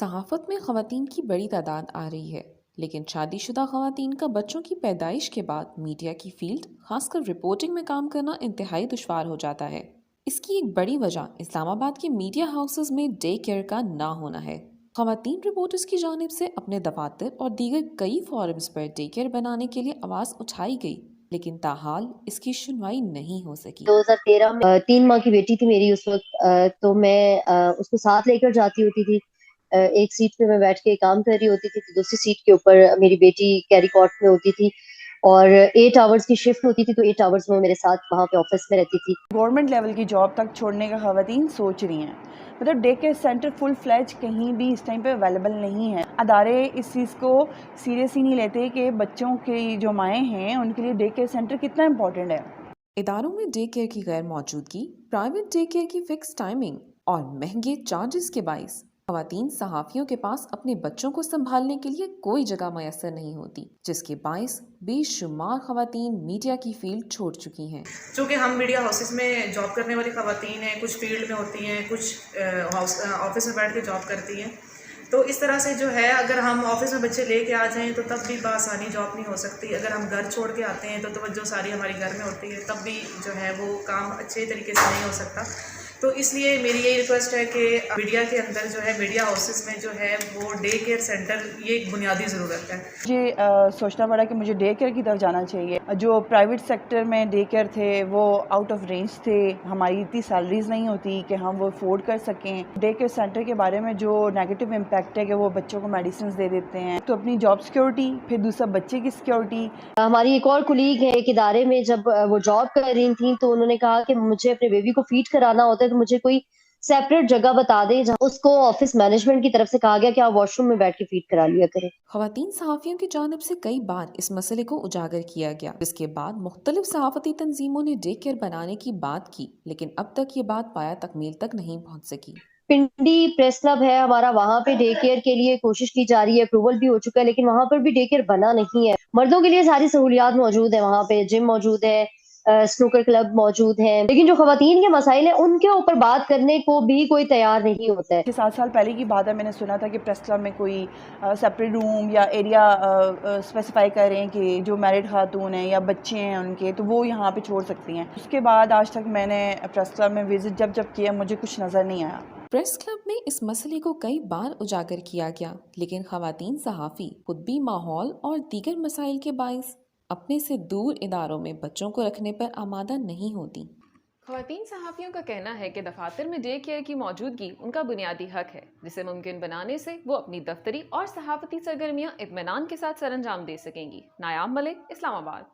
صحافت میں خواتین کی بڑی تعداد آ رہی ہے، لیکن شادی شدہ خواتین کا بچوں کی پیدائش کے بعد میڈیا کی فیلڈ، خاص کر رپورٹنگ میں کام کرنا انتہائی دشوار ہو جاتا ہے۔ اس کی ایک بڑی وجہ اسلام آباد کے میڈیا ہاؤسز میں ڈے کیئر کا نہ ہونا ہے۔ خواتین رپورٹرز کی جانب سے اپنے دفاتر اور دیگر کئی فورمز پر ڈے کیئر بنانے کے لیے آواز اٹھائی گئی، لیکن تاحال اس کی سنوائی نہیں ہو سکی۔ 2013 میں 3 ماہ کی بیٹی تھی میری اس وقت، تو میں اس کو ساتھ لے کر جاتی ہوتی تھی۔ ایک سیٹ پہ میں بیٹھ کے کام کر رہی ہوتی تھی تو دوسری سیٹ کے اوپر میری بیٹی کیری کاٹ میں ہوتی تھی، اور 8 آورز کی شفٹ ہوتی تھی، تو 8 آورز میں میرے ساتھ وہاں پہ آفس میں رہتی تھی۔ گورنمنٹ لیول کی جاب تک چھوڑنے کا خواتین سوچ رہی ہیں، مطلب ڈے کیئر سینٹر فل فلیج کہیں بھی اس ٹائم پہ اویلیبل نہیں ہے۔ ادارے اس چیز کو سیریس ہی نہیں لیتے کہ بچوں کی جو مائیں ہیں ان کے لیے ڈے کیئر سینٹر کتنا امپورٹنٹ ہے۔ اداروں میں ڈے کیئر کی غیر موجودگی، پرائیویٹ ڈے کیئر کی فکس ٹائمنگ اور مہنگے چارجز کے باعث خواتین صحافیوں کے پاس اپنے بچوں کو سنبھالنے کے لیے کوئی جگہ میسر نہیں ہوتی، جس کے باعث بے شمار خواتین میڈیا کی فیلڈ چھوڑ چکی ہیں۔ چونکہ ہم میڈیا ہاؤسز میں جاب کرنے والی خواتین ہیں، کچھ فیلڈ میں ہوتی ہیں، کچھ آفس میں بیٹھ کے جاب کرتی ہیں، تو اس طرح سے جو ہے اگر ہم آفس میں بچے لے کے آ جائیں تو تب بھی بآسانی جاب نہیں ہو سکتی۔ اگر ہم گھر چھوڑ کے آتے ہیں تو توجہ ساری ہماری گھر میں ہوتی ہے، تب بھی جو ہے وہ کام اچھے طریقے سے نہیں ہو سکتا۔ تو اس لیے میری یہی ریکویسٹ ہے کہ میڈیا کے اندر جو ہے میڈیا ہاؤسز میں جو ہے وہ ڈے کیئر سینٹر یہ ایک بنیادی ضرورت ہے۔ مجھے سوچنا پڑا کہ مجھے ڈے کیئر کی طرف جانا چاہیے۔ جو پرائیویٹ سیکٹر میں ڈے کیئر تھے وہ آؤٹ آف رینج تھے، ہماری اتنی سیلریز نہیں ہوتی کہ ہم وہ افورڈ کر سکیں۔ ڈے کیئر سینٹر کے بارے میں جو نیگیٹو امپیکٹ ہے کہ وہ بچوں کو میڈیسنز دے دیتے ہیں، تو اپنی جاب سیکورٹی، پھر دوسرا بچے کی سیکورٹی۔ ہماری ایک اور کولیگ ہے ایک ادارے میں، جب وہ جاب کر رہی تھیں تو انہوں نے کہا کہ مجھے اپنے بیبی کو فیڈ کرانا ہوتا ہے تو مجھے کوئی سیپریٹ جگہ بتا دیں جہاں اس کو آفس مینجمنٹ کی طرف سے کہا گیا کہ آپ واش روم میں بیٹھ کے فیڈ کرا لیا کریں۔ خواتین صحافیوں کی جانب سے کئی بار اس مسئلے کو اجاگر کیا گیا، جس کے بعد مختلف صحافتی تنظیموں نے ڈے کیئر بنانے کی بات کی، لیکن اب تک یہ بات پایا تکمیل تک نہیں پہنچ سکی۔ پنڈی پریس کلب ہے ہمارا، وہاں پہ ڈے کیئر کے لیے کوشش کی جا رہی ہے، اپروول بھی ہو چکا ہے، لیکن وہاں پر بھی ڈے کیئر بنا نہیں ہے۔ مردوں کے لیے ساری سہولیات موجود ہیں، وہاں پہ جم موجود ہے، سنوکر کلب موجود ہیں، لیکن جو خواتین کے مسائل ہیں ان کے اوپر بات کرنے کو بھی کوئی تیار نہیں ہوتا ہے۔ 7 سال پہلے کی بات ہے، میں نے سنا تھا کہ پریس کلب میں کوئی سیپریٹ روم یا ایریا اسپیسیفائی کریں کہ جو میرڈ خاتون ہیں یا بچے ہیں ان کے، تو وہ یہاں پہ چھوڑ سکتی ہیں۔ اس کے بعد آج تک میں نے پریس کلب میں وزٹ جب کیا مجھے کچھ نظر نہیں آیا۔ پریس کلب میں اس مسئلے کو کئی بار اجاگر کیا گیا، لیکن خواتین صحافی خود بھی ماحول اور دیگر مسائل کے باعث اپنے سے دور اداروں میں بچوں کو رکھنے پر آمادہ نہیں ہوتی۔ خواتین صحافیوں کا کہنا ہے کہ دفاتر میں ڈے کیئر کی موجودگی ان کا بنیادی حق ہے، جسے ممکن بنانے سے وہ اپنی دفتری اور صحافتی سرگرمیاں اطمینان کے ساتھ سر انجام دے سکیں گی۔ نایام ملک، اسلام آباد۔